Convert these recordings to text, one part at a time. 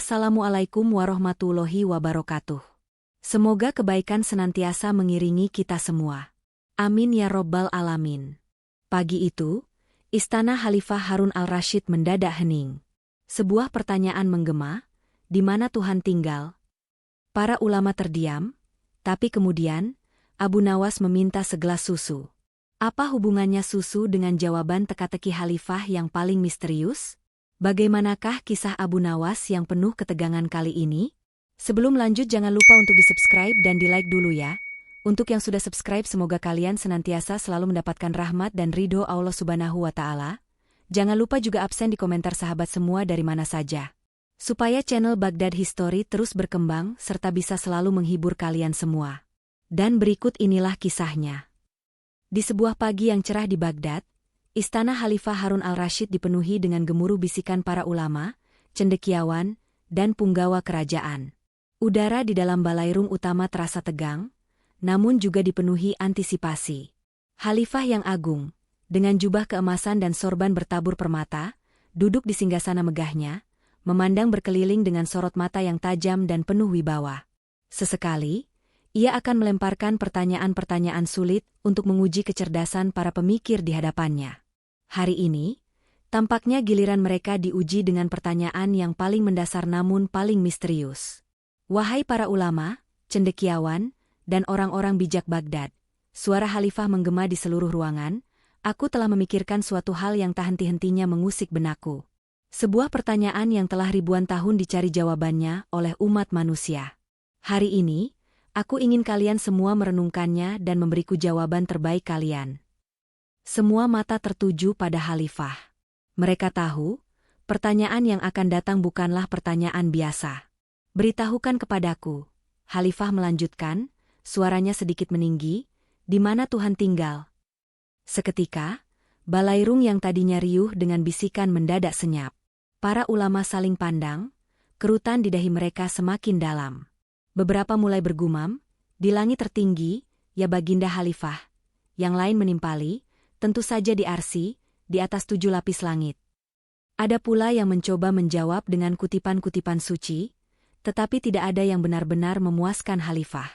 Assalamualaikum warahmatullahi wabarakatuh. Semoga kebaikan senantiasa mengiringi kita semua. Amin ya robbal alamin. Pagi itu, Istana Khalifah Harun al-Rasyid mendadak hening. Sebuah pertanyaan menggema, di mana Tuhan tinggal? Para ulama terdiam, tapi kemudian, Abu Nawas meminta segelas susu. Apa hubungannya susu dengan jawaban teka-teki Khalifah yang paling misterius? Bagaimanakah kisah Abu Nawas yang penuh ketegangan kali ini? Sebelum lanjut jangan lupa untuk di-subscribe dan di-like dulu ya. Untuk yang sudah subscribe semoga kalian senantiasa selalu mendapatkan rahmat dan ridho Allah Subhanahu wa Ta'ala. Jangan lupa juga absen di komentar sahabat semua dari mana saja. Supaya channel Baghdad History terus berkembang serta bisa selalu menghibur kalian semua. Dan berikut inilah kisahnya. Di sebuah pagi yang cerah di Baghdad, Istana Khalifah Harun al-Rasyid dipenuhi dengan gemuruh bisikan para ulama, cendekiawan, dan punggawa kerajaan. Udara di dalam balairung utama terasa tegang, namun juga dipenuhi antisipasi. Khalifah yang agung, dengan jubah keemasan dan sorban bertabur permata, duduk di singgasana megahnya, memandang berkeliling dengan sorot mata yang tajam dan penuh wibawa. Sesekali, ia akan melemparkan pertanyaan-pertanyaan sulit untuk menguji kecerdasan para pemikir di hadapannya. Hari ini, tampaknya giliran mereka diuji dengan pertanyaan yang paling mendasar namun paling misterius. Wahai para ulama, cendekiawan, dan orang-orang bijak Baghdad, suara Khalifah menggema di seluruh ruangan, aku telah memikirkan suatu hal yang tak henti-hentinya mengusik benakku. Sebuah pertanyaan yang telah ribuan tahun dicari jawabannya oleh umat manusia. Hari ini, aku ingin kalian semua merenungkannya dan memberiku jawaban terbaik kalian. Semua mata tertuju pada Khalifah. Mereka tahu, pertanyaan yang akan datang bukanlah pertanyaan biasa. Beritahukan kepadaku, Khalifah melanjutkan, suaranya sedikit meninggi, di mana Tuhan tinggal? Seketika, balairung yang tadinya riuh dengan bisikan mendadak senyap. Para ulama saling pandang, kerutan di dahi mereka semakin dalam. Beberapa mulai bergumam, di langit tertinggi, ya Baginda Khalifah. Yang lain menimpali, tentu saja di arsy, di atas 7 lapis langit. Ada pula yang mencoba menjawab dengan kutipan-kutipan suci, tetapi tidak ada yang benar-benar memuaskan Khalifah.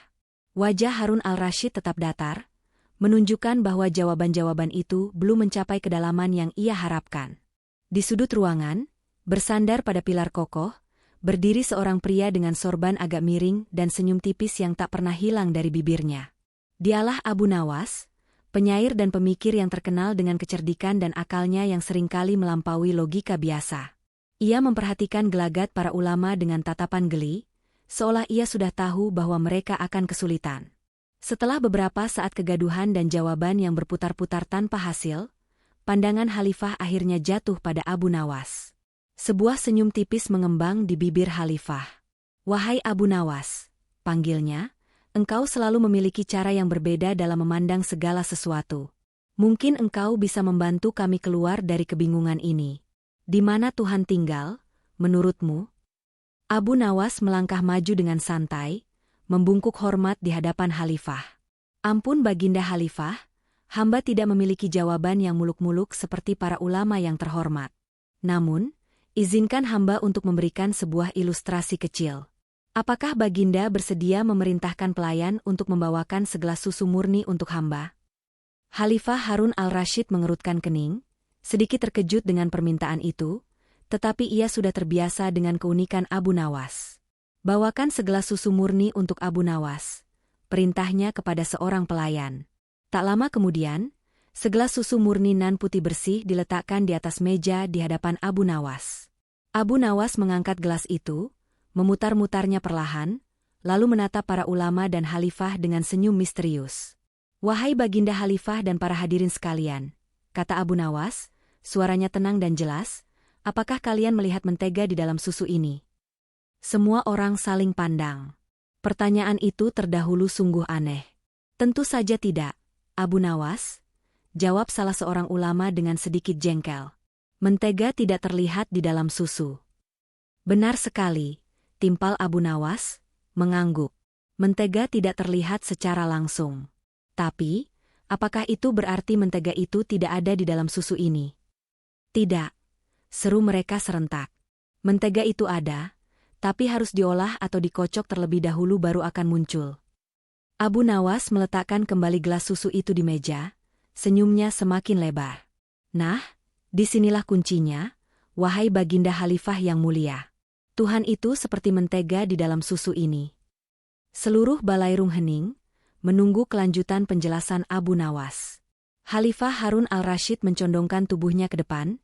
Wajah Harun al-Rasyid tetap datar, menunjukkan bahwa jawaban-jawaban itu belum mencapai kedalaman yang ia harapkan. Di sudut ruangan, bersandar pada pilar kokoh, berdiri seorang pria dengan sorban agak miring dan senyum tipis yang tak pernah hilang dari bibirnya. Dialah Abu Nawas, penyair dan pemikir yang terkenal dengan kecerdikan dan akalnya yang seringkali melampaui logika biasa. Ia memperhatikan gelagat para ulama dengan tatapan geli, seolah ia sudah tahu bahwa mereka akan kesulitan. Setelah beberapa saat kegaduhan dan jawaban yang berputar-putar tanpa hasil, pandangan Khalifah akhirnya jatuh pada Abu Nawas. Sebuah senyum tipis mengembang di bibir Khalifah. "Wahai Abu Nawas," panggilnya, "engkau selalu memiliki cara yang berbeda dalam memandang segala sesuatu. Mungkin engkau bisa membantu kami keluar dari kebingungan ini. Di mana Tuhan tinggal, menurutmu?" Abu Nawas melangkah maju dengan santai, membungkuk hormat di hadapan Khalifah. "Ampun Baginda Khalifah, hamba tidak memiliki jawaban yang muluk-muluk seperti para ulama yang terhormat. Namun, izinkan hamba untuk memberikan sebuah ilustrasi kecil. Apakah Baginda bersedia memerintahkan pelayan untuk membawakan segelas susu murni untuk hamba?" Khalifah Harun al-Rasyid mengerutkan kening, sedikit terkejut dengan permintaan itu, tetapi ia sudah terbiasa dengan keunikan Abu Nawas. "Bawakan segelas susu murni untuk Abu Nawas," perintahnya kepada seorang pelayan. Tak lama kemudian, segelas susu murni nan putih bersih diletakkan di atas meja di hadapan Abu Nawas. Abu Nawas mengangkat gelas itu, memutar-mutarnya perlahan, lalu menatap para ulama dan Khalifah dengan senyum misterius. "Wahai Baginda Khalifah dan para hadirin sekalian," kata Abu Nawas, suaranya tenang dan jelas, "apakah kalian melihat mentega di dalam susu ini?" Semua orang saling pandang. Pertanyaan itu terdahulu sungguh aneh. "Tentu saja tidak, Abu Nawas," jawab salah seorang ulama dengan sedikit jengkel. "Mentega tidak terlihat di dalam susu." "Benar sekali," timpal Abu Nawas, mengangguk. "Mentega tidak terlihat secara langsung. Tapi, apakah itu berarti mentega itu tidak ada di dalam susu ini?" "Tidak," seru mereka serentak. "Mentega itu ada, tapi harus diolah atau dikocok terlebih dahulu baru akan muncul. Abu Nawas meletakkan kembali gelas susu itu di meja, senyumnya semakin lebar. Nah, disinilah kuncinya, wahai Baginda Khalifah yang mulia. Tuhan itu seperti mentega di dalam susu ini. Seluruh balairung hening, menunggu kelanjutan penjelasan Abu Nawas. Khalifah Harun al-Rashid mencondongkan tubuhnya ke depan,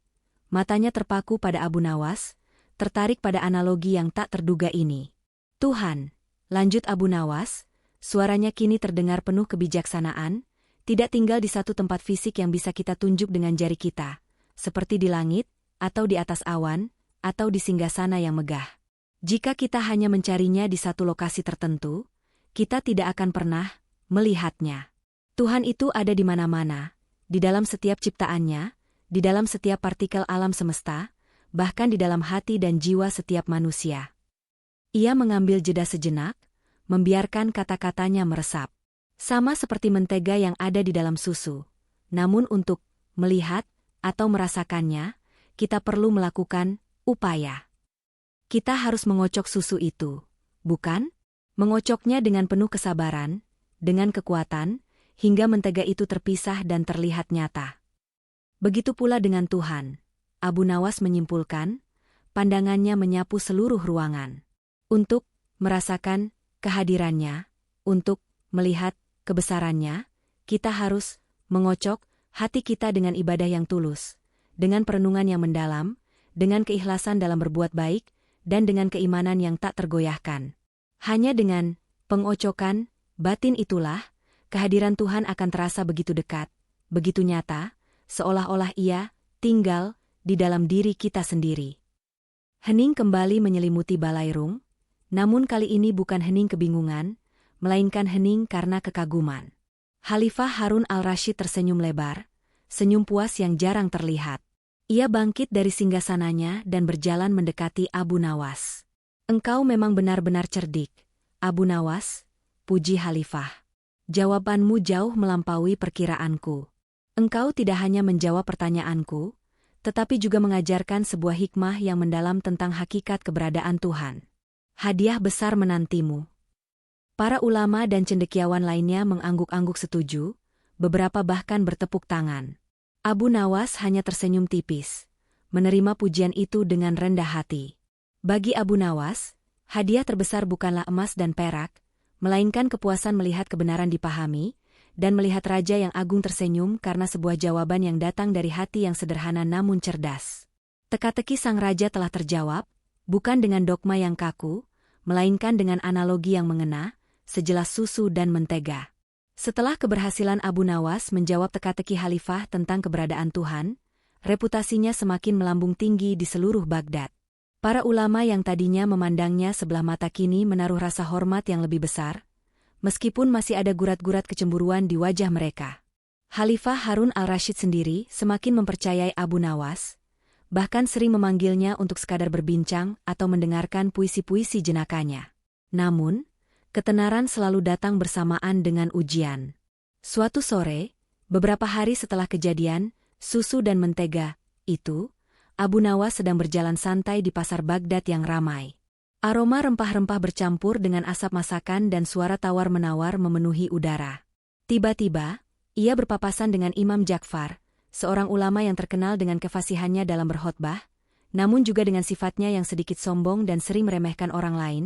matanya terpaku pada Abu Nawas, tertarik pada analogi yang tak terduga ini. Tuhan, lanjut Abu Nawas, suaranya kini terdengar penuh kebijaksanaan, tidak tinggal di satu tempat fisik yang bisa kita tunjuk dengan jari kita, seperti di langit, atau di atas awan, atau di singgasana yang megah. Jika kita hanya mencarinya di satu lokasi tertentu, kita tidak akan pernah melihatnya. Tuhan itu ada di mana-mana, di dalam setiap ciptaannya, di dalam setiap partikel alam semesta, bahkan di dalam hati dan jiwa setiap manusia. Ia mengambil jeda sejenak, membiarkan kata-katanya meresap. Sama seperti mentega yang ada di dalam susu. Namun untuk melihat atau merasakannya, kita perlu melakukan upaya. Kita harus mengocok susu itu, bukan? Mengocoknya dengan penuh kesabaran, dengan kekuatan, hingga mentega itu terpisah dan terlihat nyata. Begitu pula dengan Tuhan. Abu Nawas menyimpulkan, pandangannya menyapu seluruh ruangan. Untuk merasakan kehadirannya, untuk melihat kebesarannya, kita harus mengocok hati kita dengan ibadah yang tulus, dengan perenungan yang mendalam, dengan keikhlasan dalam berbuat baik, dan dengan keimanan yang tak tergoyahkan. Hanya dengan pengocokan batin itulah, kehadiran Tuhan akan terasa begitu dekat, begitu nyata, seolah-olah Ia tinggal di dalam diri kita sendiri. Hening kembali menyelimuti balairung, namun kali ini bukan hening kebingungan, melainkan hening karena kekaguman. Khalifah Harun al-Rashid tersenyum lebar, senyum puas yang jarang terlihat. Ia bangkit dari singgasananya dan berjalan mendekati Abu Nawas. Engkau memang benar-benar cerdik, Abu Nawas, puji Khalifah. Jawabanmu jauh melampaui perkiraanku. Engkau tidak hanya menjawab pertanyaanku, tetapi juga mengajarkan sebuah hikmah yang mendalam tentang hakikat keberadaan Tuhan. Hadiah besar menantimu. Para ulama dan cendekiawan lainnya mengangguk-angguk setuju, beberapa bahkan bertepuk tangan. Abu Nawas hanya tersenyum tipis, menerima pujian itu dengan rendah hati. Bagi Abu Nawas, hadiah terbesar bukanlah emas dan perak, melainkan kepuasan melihat kebenaran dipahami, dan melihat raja yang agung tersenyum karena sebuah jawaban yang datang dari hati yang sederhana namun cerdas. Teka-teki sang raja telah terjawab, bukan dengan dogma yang kaku, melainkan dengan analogi yang mengena, sejelas susu dan mentega. Setelah keberhasilan Abu Nawas menjawab teka-teki Khalifah tentang keberadaan Tuhan, reputasinya semakin melambung tinggi di seluruh Baghdad. Para ulama yang tadinya memandangnya sebelah mata kini menaruh rasa hormat yang lebih besar, meskipun masih ada gurat-gurat kecemburuan di wajah mereka. Khalifah Harun al-Rashid sendiri semakin mempercayai Abu Nawas, bahkan sering memanggilnya untuk sekadar berbincang atau mendengarkan puisi-puisi jenakanya. Namun, ketenaran selalu datang bersamaan dengan ujian. Suatu sore, beberapa hari setelah kejadian, susu dan mentega itu, Abu Nawas sedang berjalan santai di pasar Baghdad yang ramai. Aroma rempah-rempah bercampur dengan asap masakan dan suara tawar-menawar memenuhi udara. Tiba-tiba, ia berpapasan dengan Imam Ja'far, seorang ulama yang terkenal dengan kefasihannya dalam berkhotbah, namun juga dengan sifatnya yang sedikit sombong dan sering meremehkan orang lain,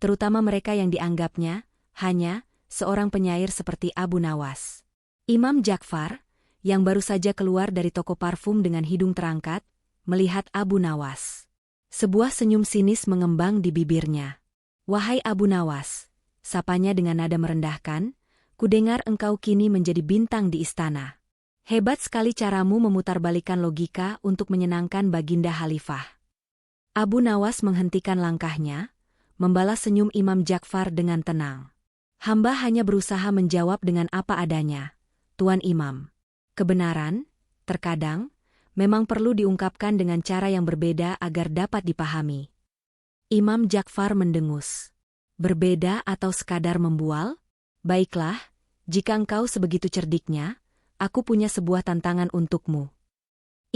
terutama mereka yang dianggapnya hanya seorang penyair seperti Abu Nawas. Imam Ja'far, yang baru saja keluar dari toko parfum dengan hidung terangkat, melihat Abu Nawas. Sebuah senyum sinis mengembang di bibirnya. "Wahai Abu Nawas," sapanya dengan nada merendahkan, "kudengar engkau kini menjadi bintang di istana. Hebat sekali caramu memutarbalikkan logika untuk menyenangkan Baginda Khalifah." Abu Nawas menghentikan langkahnya, membalas senyum Imam Ja'far dengan tenang. "Hamba hanya berusaha menjawab dengan apa adanya, Tuan Imam. Kebenaran, terkadang, memang perlu diungkapkan dengan cara yang berbeda agar dapat dipahami." Imam Ja'far mendengus. "Berbeda atau sekadar membual? Baiklah, jika engkau sebegitu cerdiknya, aku punya sebuah tantangan untukmu."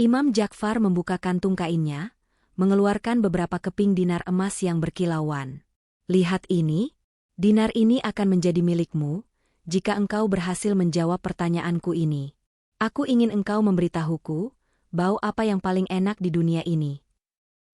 Imam Ja'far membuka kantung kainnya, mengeluarkan beberapa keping dinar emas yang berkilauan. Lihat ini, dinar ini akan menjadi milikmu, jika engkau berhasil menjawab pertanyaanku ini. Aku ingin engkau memberitahuku, bau apa yang paling enak di dunia ini.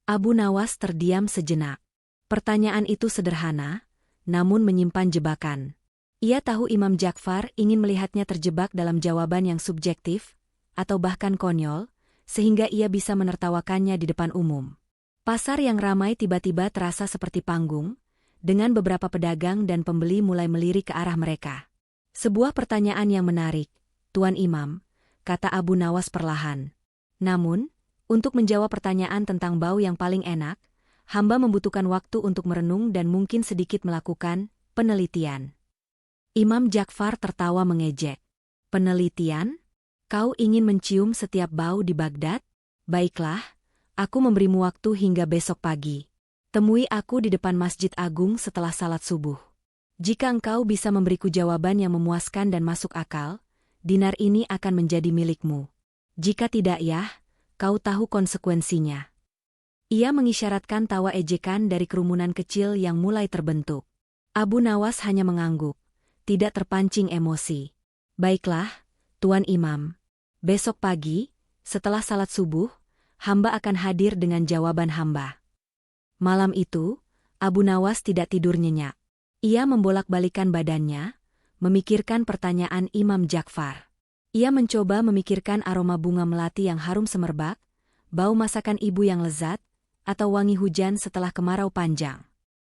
Abu Nawas terdiam sejenak. Pertanyaan itu sederhana, namun menyimpan jebakan. Ia tahu Imam Ja'far ingin melihatnya terjebak dalam jawaban yang subjektif, atau bahkan konyol, sehingga ia bisa menertawakannya di depan umum. Pasar yang ramai tiba-tiba terasa seperti panggung, dengan beberapa pedagang dan pembeli mulai melirik ke arah mereka. Sebuah pertanyaan yang menarik, Tuan Imam, kata Abu Nawas perlahan. Namun, untuk menjawab pertanyaan tentang bau yang paling enak, hamba membutuhkan waktu untuk merenung dan mungkin sedikit melakukan penelitian. Imam Ja'far tertawa mengejek. Penelitian? Kau ingin mencium setiap bau di Baghdad? Baiklah, aku memberimu waktu hingga besok pagi. Temui aku di depan Masjid Agung setelah salat subuh. Jika engkau bisa memberiku jawaban yang memuaskan dan masuk akal, dinar ini akan menjadi milikmu. Jika tidak ya, kau tahu konsekuensinya. Ia mengisyaratkan tawa ejekan dari kerumunan kecil yang mulai terbentuk. Abu Nawas hanya mengangguk, tidak terpancing emosi. Baiklah, Tuan Imam. Besok pagi, setelah salat subuh, hamba akan hadir dengan jawaban hamba. Malam itu, Abu Nawas tidak tidur nyenyak. Ia membolak-balikan badannya, memikirkan pertanyaan Imam Ja'far. Ia mencoba memikirkan aroma bunga melati yang harum semerbak, bau masakan ibu yang lezat, atau wangi hujan setelah kemarau panjang.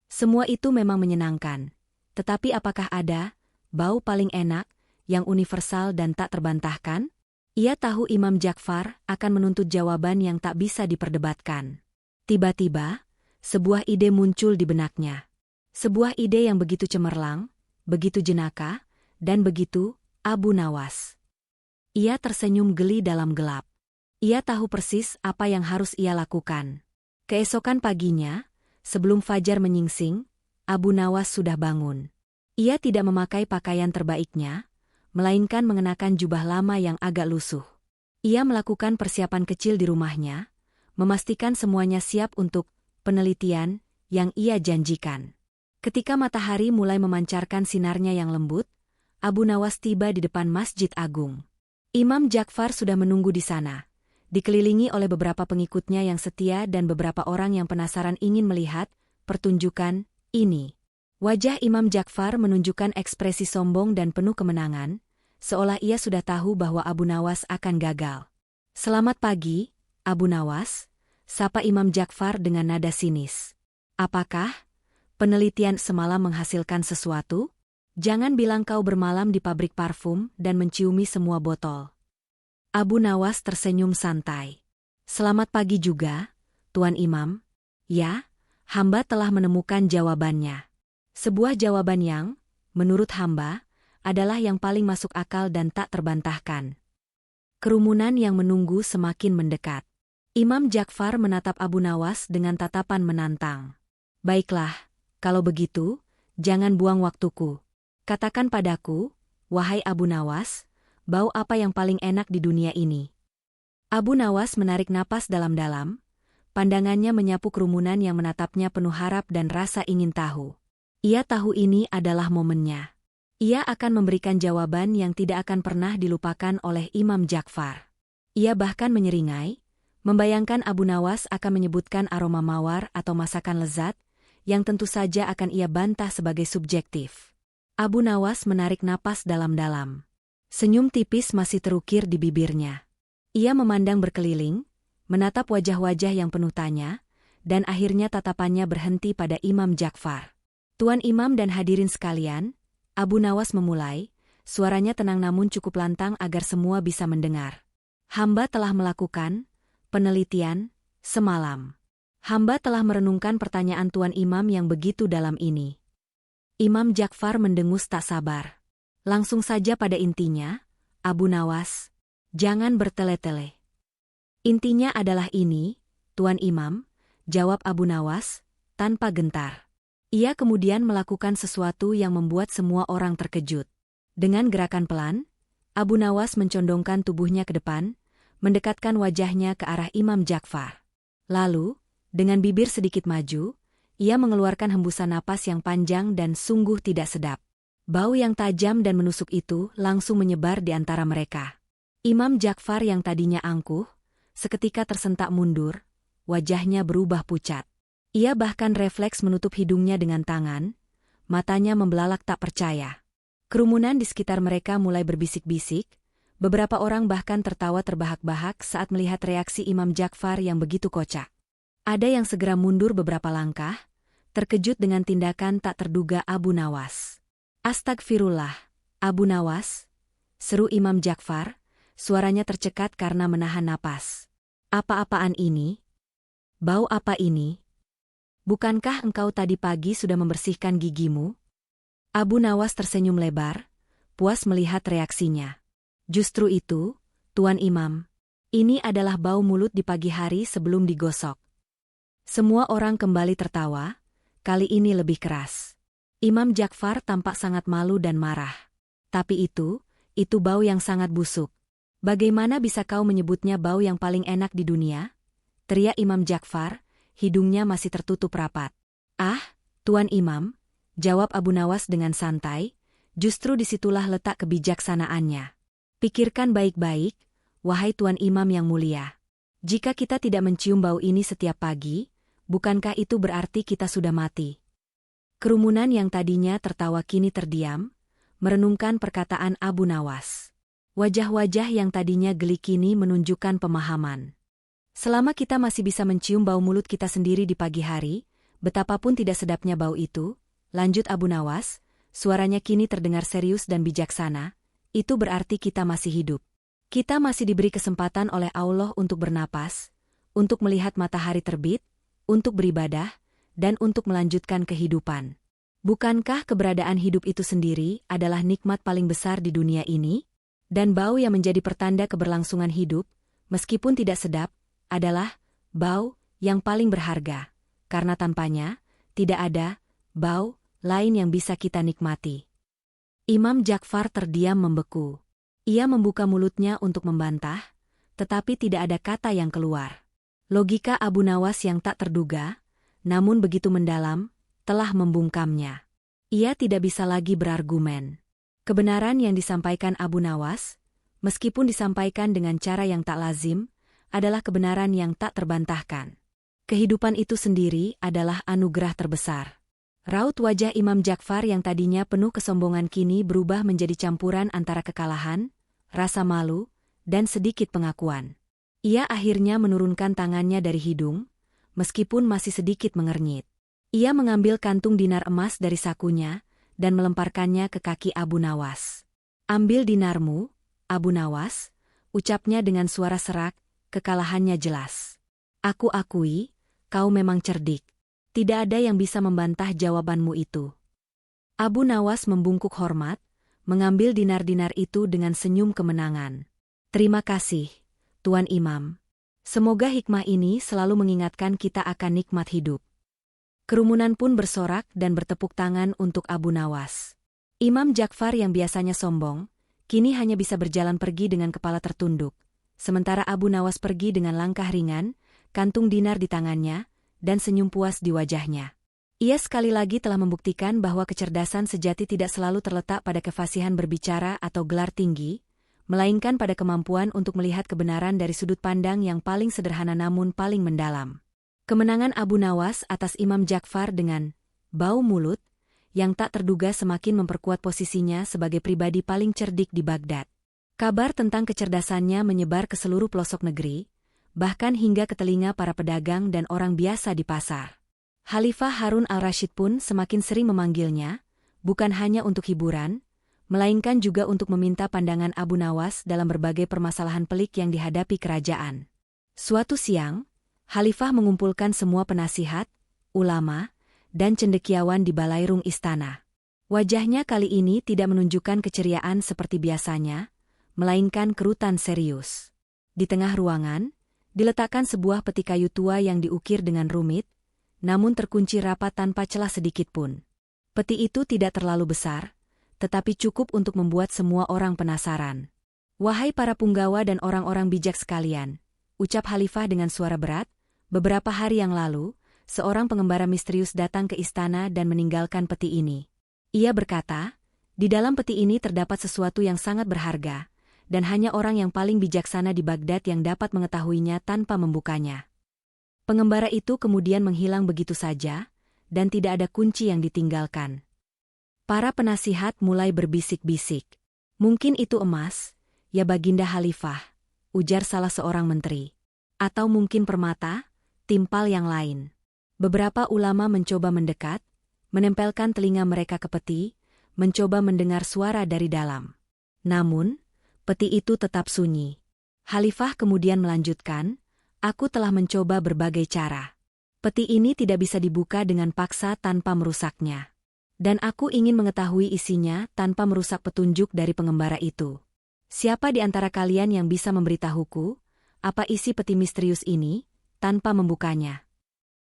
Semua itu memang menyenangkan. Tetapi apakah ada bau paling enak, yang universal dan tak terbantahkan? Ia tahu Imam Ja'far akan menuntut jawaban yang tak bisa diperdebatkan. Tiba-tiba, sebuah ide muncul di benaknya. Sebuah ide yang begitu cemerlang, begitu jenaka, dan begitu Abu Nawas. Ia tersenyum geli dalam gelap. Ia tahu persis apa yang harus ia lakukan. Keesokan paginya, sebelum fajar menyingsing, Abu Nawas sudah bangun. Ia tidak memakai pakaian terbaiknya, melainkan mengenakan jubah lama yang agak lusuh. Ia melakukan persiapan kecil di rumahnya, memastikan semuanya siap untuk penelitian yang ia janjikan. Ketika matahari mulai memancarkan sinarnya yang lembut, Abu Nawas tiba di depan Masjid Agung. Imam Ja'far sudah menunggu di sana, dikelilingi oleh beberapa pengikutnya yang setia dan beberapa orang yang penasaran ingin melihat pertunjukan ini. Wajah Imam Ja'far menunjukkan ekspresi sombong dan penuh kemenangan, seolah ia sudah tahu bahwa Abu Nawas akan gagal. Selamat pagi, Abu Nawas, sapa Imam Ja'far dengan nada sinis. Apakah penelitian semalam menghasilkan sesuatu? Jangan bilang kau bermalam di pabrik parfum dan menciumi semua botol. Abu Nawas tersenyum santai. Selamat pagi juga, Tuan Imam. Ya, hamba telah menemukan jawabannya. Sebuah jawaban yang, menurut hamba, adalah yang paling masuk akal dan tak terbantahkan. Kerumunan yang menunggu semakin mendekat. Imam Ja'far menatap Abu Nawas dengan tatapan menantang. Baiklah, kalau begitu, jangan buang waktuku. Katakan padaku, wahai Abu Nawas, bau apa yang paling enak di dunia ini? Abu Nawas menarik napas dalam-dalam, pandangannya menyapu kerumunan yang menatapnya penuh harap dan rasa ingin tahu. Ia tahu ini adalah momennya. Ia akan memberikan jawaban yang tidak akan pernah dilupakan oleh Imam Ja'far. Ia bahkan menyeringai, membayangkan Abu Nawas akan menyebutkan aroma mawar atau masakan lezat, yang tentu saja akan ia bantah sebagai subjektif. Abu Nawas menarik napas dalam-dalam. Senyum tipis masih terukir di bibirnya. Ia memandang berkeliling, menatap wajah-wajah yang penuh tanya, dan akhirnya tatapannya berhenti pada Imam Ja'far. Tuan Imam dan hadirin sekalian, Abu Nawas memulai, suaranya tenang namun cukup lantang agar semua bisa mendengar. Hamba telah melakukan penelitian semalam. Hamba telah merenungkan pertanyaan Tuan Imam yang begitu dalam ini. Imam Ja'far mendengus tak sabar. Langsung saja pada intinya, Abu Nawas, jangan bertele-tele. Intinya adalah ini, Tuan Imam, jawab Abu Nawas, tanpa gentar. Ia kemudian melakukan sesuatu yang membuat semua orang terkejut. Dengan gerakan pelan, Abu Nawas mencondongkan tubuhnya ke depan, mendekatkan wajahnya ke arah Imam Ja'far. Lalu, Dengan bibir sedikit maju, ia mengeluarkan hembusan napas yang panjang dan sungguh tidak sedap. Bau yang tajam dan menusuk itu langsung menyebar di antara mereka. Imam Ja'far yang tadinya angkuh, seketika tersentak mundur, wajahnya berubah pucat. Ia bahkan refleks menutup hidungnya dengan tangan, matanya membelalak tak percaya. Kerumunan di sekitar mereka mulai berbisik-bisik, beberapa orang bahkan tertawa terbahak-bahak saat melihat reaksi Imam Ja'far yang begitu kocak. Ada yang segera mundur beberapa langkah, terkejut dengan tindakan tak terduga Abu Nawas. "Astagfirullah, Abu Nawas," seru Imam Ja'far, suaranya tercekat karena menahan napas. "Apa-apaan ini? Bau apa ini? Bukankah engkau tadi pagi sudah membersihkan gigimu?" Abu Nawas tersenyum lebar, puas melihat reaksinya. "Justru itu, Tuan Imam. Ini adalah bau mulut di pagi hari sebelum digosok." Semua orang kembali tertawa, kali ini lebih keras. Imam Ja'far tampak sangat malu dan marah. "Tapi itu bau yang sangat busuk. Bagaimana bisa kau menyebutnya bau yang paling enak di dunia?" teriak Imam Ja'far, hidungnya masih tertutup rapat. "Ah, Tuan Imam," jawab Abu Nawas dengan santai, "justru disitulah letak kebijaksanaannya. Pikirkan baik-baik, wahai Tuan Imam yang mulia. Jika kita tidak mencium bau ini setiap pagi, bukankah itu berarti kita sudah mati?" Kerumunan yang tadinya tertawa kini terdiam, merenungkan perkataan Abu Nawas. Wajah-wajah yang tadinya geli kini menunjukkan pemahaman. Selama kita masih bisa mencium bau mulut kita sendiri di pagi hari, betapapun tidak sedapnya bau itu, lanjut Abu Nawas, suaranya kini terdengar serius dan bijaksana, itu berarti kita masih hidup. Kita masih diberi kesempatan oleh Allah untuk bernapas, untuk melihat matahari terbit, untuk beribadah, dan untuk melanjutkan kehidupan. Bukankah keberadaan hidup itu sendiri adalah nikmat paling besar di dunia ini? Dan bau yang menjadi pertanda keberlangsungan hidup, meskipun tidak sedap, adalah bau yang paling berharga, karena tanpanya tidak ada bau lain yang bisa kita nikmati. Imam Ja'far terdiam membeku. Ia membuka mulutnya untuk membantah, tetapi tidak ada kata yang keluar. Logika Abu Nawas yang tak terduga, namun begitu mendalam, telah membungkamnya. Ia tidak bisa lagi berargumen. Kebenaran yang disampaikan Abu Nawas, meskipun disampaikan dengan cara yang tak lazim, adalah kebenaran yang tak terbantahkan. Kehidupan itu sendiri adalah anugerah terbesar. Raut wajah Imam Ja'far yang tadinya penuh kesombongan kini berubah menjadi campuran antara kekalahan, rasa malu, dan sedikit pengakuan. Ia akhirnya menurunkan tangannya dari hidung, meskipun masih sedikit mengernyit. Ia mengambil kantung dinar emas dari sakunya, dan melemparkannya ke kaki Abu Nawas. "Ambil dinarmu, Abu Nawas," ucapnya dengan suara serak, kekalahannya jelas. "Aku akui, kau memang cerdik. Tidak ada yang bisa membantah jawabanmu itu." Abu Nawas membungkuk hormat, mengambil dinar-dinar itu dengan senyum kemenangan. "Terima kasih, Tuan Imam. Semoga hikmah ini selalu mengingatkan kita akan nikmat hidup." Kerumunan pun bersorak dan bertepuk tangan untuk Abu Nawas. Imam Ja'far yang biasanya sombong, kini hanya bisa berjalan pergi dengan kepala tertunduk. Sementara Abu Nawas pergi dengan langkah ringan, kantung dinar di tangannya, dan senyum puas di wajahnya. Ia sekali lagi telah membuktikan bahwa kecerdasan sejati tidak selalu terletak pada kefasihan berbicara atau gelar tinggi, melainkan pada kemampuan untuk melihat kebenaran dari sudut pandang yang paling sederhana namun paling mendalam. Kemenangan Abu Nawas atas Imam Ja'far dengan bau mulut yang tak terduga semakin memperkuat posisinya sebagai pribadi paling cerdik di Baghdad. Kabar tentang kecerdasannya menyebar ke seluruh pelosok negeri, bahkan hingga ke telinga para pedagang dan orang biasa di pasar. Khalifah Harun al-Rashid pun semakin sering memanggilnya, bukan hanya untuk hiburan, melainkan juga untuk meminta pandangan Abu Nawas dalam berbagai permasalahan pelik yang dihadapi kerajaan. Suatu siang, Khalifah mengumpulkan semua penasihat, ulama, dan cendekiawan di balairung istana. Wajahnya kali ini tidak menunjukkan keceriaan seperti biasanya, melainkan kerutan serius. Di tengah ruangan, diletakkan sebuah peti kayu tua yang diukir dengan rumit, namun terkunci rapat tanpa celah sedikit pun. Peti itu tidak terlalu besar, tetapi cukup untuk membuat semua orang penasaran. "Wahai para punggawa dan orang-orang bijak sekalian," ucap Khalifah dengan suara berat, Beberapa hari yang lalu, seorang pengembara misterius datang ke istana dan meninggalkan peti ini. Ia berkata, di dalam peti ini terdapat sesuatu yang sangat berharga, dan hanya orang yang paling bijaksana di Baghdad yang dapat mengetahuinya tanpa membukanya. Pengembara itu kemudian menghilang begitu saja, dan tidak ada kunci yang ditinggalkan. Para penasihat mulai berbisik-bisik. Mungkin itu emas, ya Baginda Khalifah, ujar salah seorang menteri. Atau mungkin permata, timpal yang lain. Beberapa ulama mencoba mendekat, menempelkan telinga mereka ke peti, mencoba mendengar suara dari dalam. Namun, peti itu tetap sunyi. Khalifah kemudian melanjutkan, aku telah mencoba berbagai cara. Peti ini tidak bisa dibuka dengan paksa tanpa merusaknya. Dan aku ingin mengetahui isinya tanpa merusak petunjuk dari pengembara itu. Siapa di antara kalian yang bisa memberitahuku, apa isi peti misterius ini, tanpa membukanya?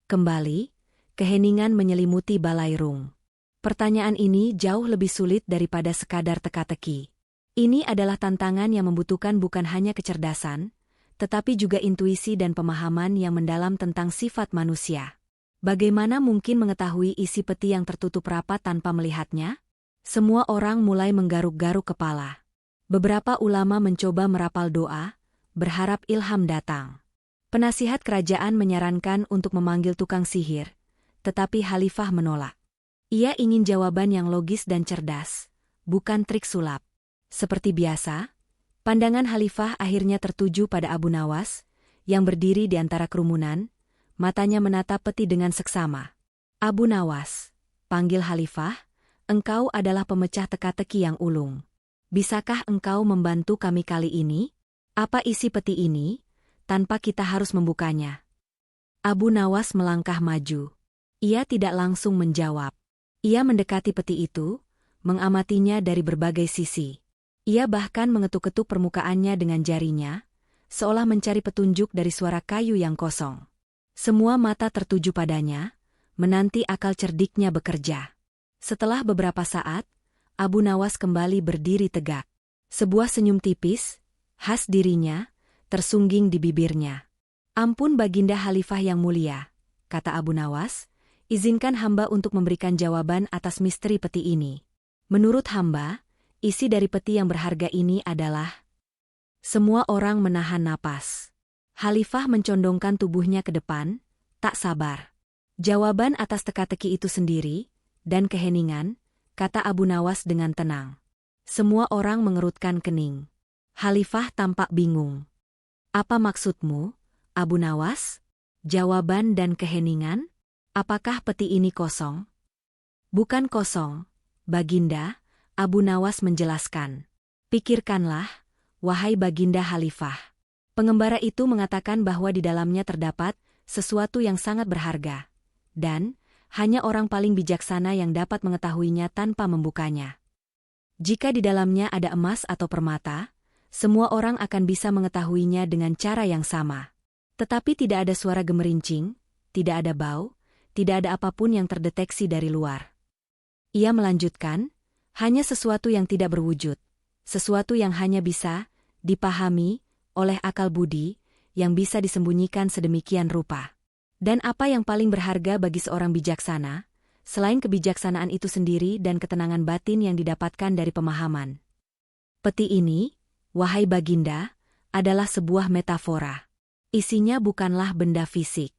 Kembali, keheningan menyelimuti Balairung. Pertanyaan ini jauh lebih sulit daripada sekadar teka-teki. Ini adalah tantangan yang membutuhkan bukan hanya kecerdasan, tetapi juga intuisi dan pemahaman yang mendalam tentang sifat manusia. Bagaimana mungkin mengetahui isi peti yang tertutup rapat tanpa melihatnya? Semua orang mulai menggaruk-garuk kepala. Beberapa ulama mencoba merapal doa, berharap ilham datang. Penasihat kerajaan menyarankan untuk memanggil tukang sihir, tetapi Khalifah menolak. Ia ingin jawaban yang logis dan cerdas, bukan trik sulap. Seperti biasa, pandangan Khalifah akhirnya tertuju pada Abu Nawas, yang berdiri di antara kerumunan, matanya menatap peti dengan seksama. Abu Nawas, panggil Khalifah, engkau adalah pemecah teka-teki yang ulung. Bisakah engkau membantu kami kali ini? Apa isi peti ini? Tanpa kita harus membukanya. Abu Nawas melangkah maju. Ia tidak langsung menjawab. Ia mendekati peti itu, mengamatinya dari berbagai sisi. Ia bahkan mengetuk-ketuk permukaannya dengan jarinya, seolah mencari petunjuk dari suara kayu yang kosong. Semua mata tertuju padanya, menanti akal cerdiknya bekerja. Setelah beberapa saat, Abu Nawas kembali berdiri tegak. Sebuah senyum tipis, khas dirinya, tersungging di bibirnya. Ampun Baginda Khalifah yang mulia, kata Abu Nawas, izinkan hamba untuk memberikan jawaban atas misteri peti ini. Menurut hamba, isi dari peti yang berharga ini adalah... Semua orang menahan napas. Khalifah mencondongkan tubuhnya ke depan, tak sabar. Jawaban atas teka-teki itu sendiri, dan keheningan, kata Abu Nawas dengan tenang. Semua orang mengerutkan kening. Khalifah tampak bingung. Apa maksudmu, Abu Nawas? Jawaban dan keheningan? Apakah peti ini kosong? Bukan kosong, Baginda, Abu Nawas menjelaskan. Pikirkanlah, wahai Baginda Khalifah. Pengembara itu mengatakan bahwa di dalamnya terdapat sesuatu yang sangat berharga. Dan, hanya orang paling bijaksana yang dapat mengetahuinya tanpa membukanya. Jika di dalamnya ada emas atau permata, semua orang akan bisa mengetahuinya dengan cara yang sama. Tetapi tidak ada suara gemerincing, tidak ada bau, tidak ada apapun yang terdeteksi dari luar. Ia melanjutkan, hanya sesuatu yang tidak berwujud, sesuatu yang hanya bisa dipahami oleh akal budi, yang bisa disembunyikan sedemikian rupa. Dan apa yang paling berharga bagi seorang bijaksana, selain kebijaksanaan itu sendiri dan ketenangan batin yang didapatkan dari pemahaman. Peti ini, wahai Baginda, adalah sebuah metafora. Isinya bukanlah benda fisik.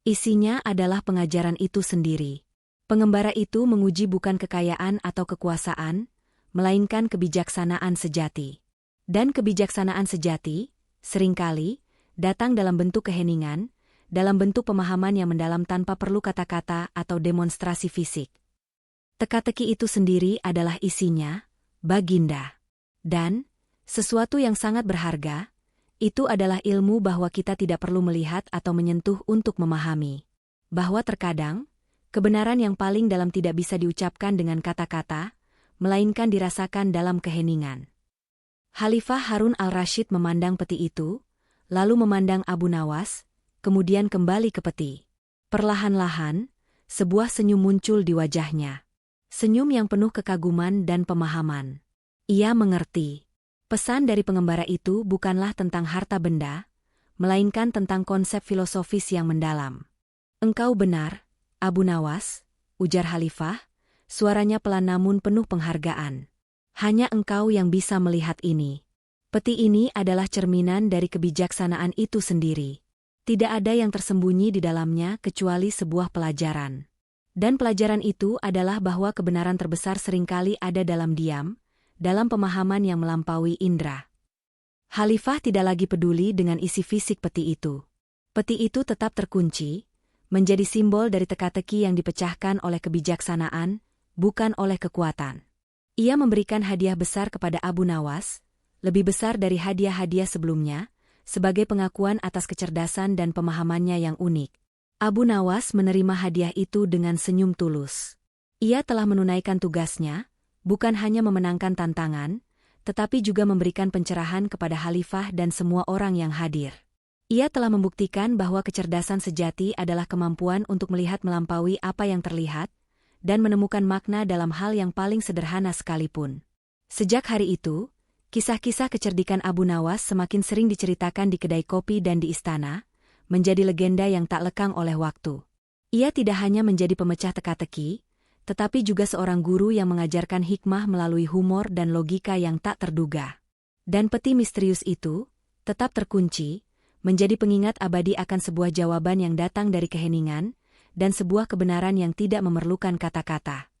Isinya adalah pengajaran itu sendiri. Pengembara itu menguji bukan kekayaan atau kekuasaan, melainkan kebijaksanaan sejati. Dan kebijaksanaan sejati, seringkali, datang dalam bentuk keheningan, dalam bentuk pemahaman yang mendalam tanpa perlu kata-kata atau demonstrasi fisik. Teka-teki itu sendiri adalah isinya, Baginda. Dan, sesuatu yang sangat berharga, itu adalah ilmu bahwa kita tidak perlu melihat atau menyentuh untuk memahami. Bahwa terkadang, kebenaran yang paling dalam tidak bisa diucapkan dengan kata-kata, melainkan dirasakan dalam keheningan. Khalifah Harun al-Rashid memandang peti itu, lalu memandang Abu Nawas, kemudian kembali ke peti. Perlahan-lahan, sebuah senyum muncul di wajahnya. Senyum yang penuh kekaguman dan pemahaman. Ia mengerti. Pesan dari pengembara itu bukanlah tentang harta benda, melainkan tentang konsep filosofis yang mendalam. "Engkau benar, Abu Nawas," ujar Khalifah, suaranya pelan namun penuh penghargaan. "Hanya engkau yang bisa melihat ini. Peti ini adalah cerminan dari kebijaksanaan itu sendiri. Tidak ada yang tersembunyi di dalamnya kecuali sebuah pelajaran. Dan pelajaran itu adalah bahwa kebenaran terbesar seringkali ada dalam diam, dalam pemahaman yang melampaui indera." Khalifah tidak lagi peduli dengan isi fisik peti itu. Peti itu tetap terkunci, menjadi simbol dari teka-teki yang dipecahkan oleh kebijaksanaan, bukan oleh kekuatan. Ia memberikan hadiah besar kepada Abu Nawas, lebih besar dari hadiah-hadiah sebelumnya, sebagai pengakuan atas kecerdasan dan pemahamannya yang unik. Abu Nawas menerima hadiah itu dengan senyum tulus. Ia telah menunaikan tugasnya, bukan hanya memenangkan tantangan, tetapi juga memberikan pencerahan kepada Khalifah dan semua orang yang hadir. Ia telah membuktikan bahwa kecerdasan sejati adalah kemampuan untuk melihat melampaui apa yang terlihat, dan menemukan makna dalam hal yang paling sederhana sekalipun. Sejak hari itu, kisah-kisah kecerdikan Abu Nawas semakin sering diceritakan di kedai kopi dan di istana, menjadi legenda yang tak lekang oleh waktu. Ia tidak hanya menjadi pemecah teka-teki, tetapi juga seorang guru yang mengajarkan hikmah melalui humor dan logika yang tak terduga. Dan peti misterius itu tetap terkunci, menjadi pengingat abadi akan sebuah jawaban yang datang dari keheningan, dan sebuah kebenaran yang tidak memerlukan kata-kata.